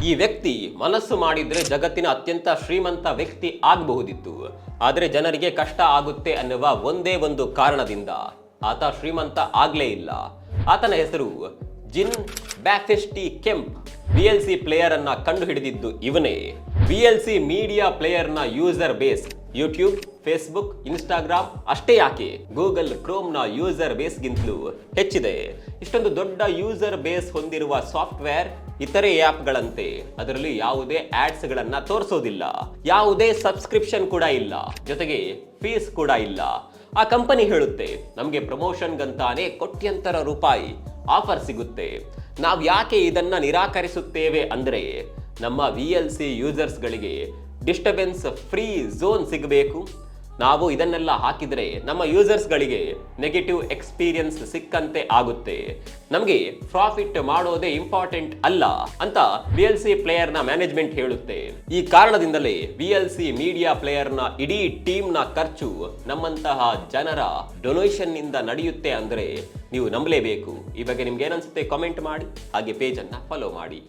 ಈ ವ್ಯಕ್ತಿ ಮನಸ್ಸು ಮಾಡಿದ್ರೆ ಜಗತ್ತಿನ ಅತ್ಯಂತ ಶ್ರೀಮಂತ ವ್ಯಕ್ತಿ ಆಗಬಹುದಿತ್ತು. ಆದರೆ ಜನರಿಗೆ ಕಷ್ಟ ಆಗುತ್ತೆ ಅನ್ನುವ ಒಂದೇ ಒಂದು ಕಾರಣದಿಂದ ಆತ ಶ್ರೀಮಂತ ಆಗ್ಲೇ ಇಲ್ಲ. ಆತನ ಹೆಸರು ಜಿನ್ ಬ್ಯಾಪ್ಟಿಸ್ಟ್ ಕೆಂಪ್. VLC ಪ್ಲೇಯರ್ ಅನ್ನ ಕಂಡು ಹಿಡಿದಿದ್ದು ಇವನೇ. VLC ಮೀಡಿಯಾ ಪ್ಲೇಯರ್ ನ user base YouTube, Facebook, Instagram ಅಷ್ಟೇ ಯಾಕೆ ಗೂಗಲ್ ಕ್ರೋಮ್ ನ ಯೂಸರ್ ಬೇಸ್ ಗಿಂತಲೂ ಹೆಚ್ಚಿದೆ. ಇಷ್ಟೊಂದು ದೊಡ್ಡ ಯೂಸರ್ ಬೇಸ್ ಹೊಂದಿರುವ ಸಾಫ್ಟ್ವೇರ್ ಇತರೆ ಆ್ಯಪ್ಗಳಂತೆ ಅದರಲ್ಲಿ ಯಾವುದೇ ಆಡ್ಸ್ ಗಳನ್ನ ತೋರಿಸೋದಿಲ್ಲ, ಯಾವುದೇ ಸಬ್ಸ್ಕ್ರಿಪ್ಷನ್ ಕೂಡ ಇಲ್ಲ, ಜೊತೆಗೆ ಫೀಸ್ ಕೂಡ ಇಲ್ಲ. ಆ ಕಂಪನಿ ಹೇಳುತ್ತೆ ನಮಗೆ ಪ್ರಮೋಷನ್ಗಂತಾನೆ ಕೋಟ್ಯಂತರ ರೂಪಾಯಿ ಆಫರ್ ಸಿಗುತ್ತೆ. ನಾವು ಯಾಕೆ ಇದನ್ನ ನಿರಾಕರಿಸುತ್ತೇವೆ ಅಂದ್ರೆ ನಮ್ಮ VLC ಯೂಸರ್ಸ್ಗಳಿಗೆ ಡಿಸ್ಟರ್ಬೆನ್ಸ್ ಫ್ರೀ ಝೋನ್ ಸಿಗಬೇಕು. ನಾವು ಇದನ್ನೆಲ್ಲ ಹಾಕಿದರೆ ನಮ್ಮ ಯೂಸರ್ಸ್ಗಳಿಗೆ ನೆಗೆಟಿವ್ ಎಕ್ಸ್ಪೀರಿಯನ್ಸ್ ಸಿಕ್ಕಂತೆ ಆಗುತ್ತೆ. ನಮಗೆ ಪ್ರಾಫಿಟ್ ಮಾಡೋದೇ ಇಂಪಾರ್ಟೆಂಟ್ ಅಲ್ಲ ಅಂತ VLC ಪ್ಲೇಯರ್ನ ಮ್ಯಾನೇಜ್ಮೆಂಟ್ ಹೇಳುತ್ತೆ. ಈ ಕಾರಣದಿಂದಲೇ VLC ಮೀಡಿಯಾ ಪ್ಲೇಯರ್ನ ಇಡೀ ಟೀಮ್ನ ಖರ್ಚು ನಮ್ಮಂತಹ ಜನರ ಡೊನೇಷನ್ ನಿಂದ ನಡೆಯುತ್ತೆ ಅಂದ್ರೆ ನೀವು ನಂಬಲೇಬೇಕು. ಈ ಬಗ್ಗೆ ನಿಮ್ಗೆ ಏನನ್ಸುತ್ತೆ ಕಾಮೆಂಟ್ ಮಾಡಿ, ಹಾಗೆ ಪೇಜ್ ಅನ್ನ ಫಾಲೋ ಮಾಡಿ.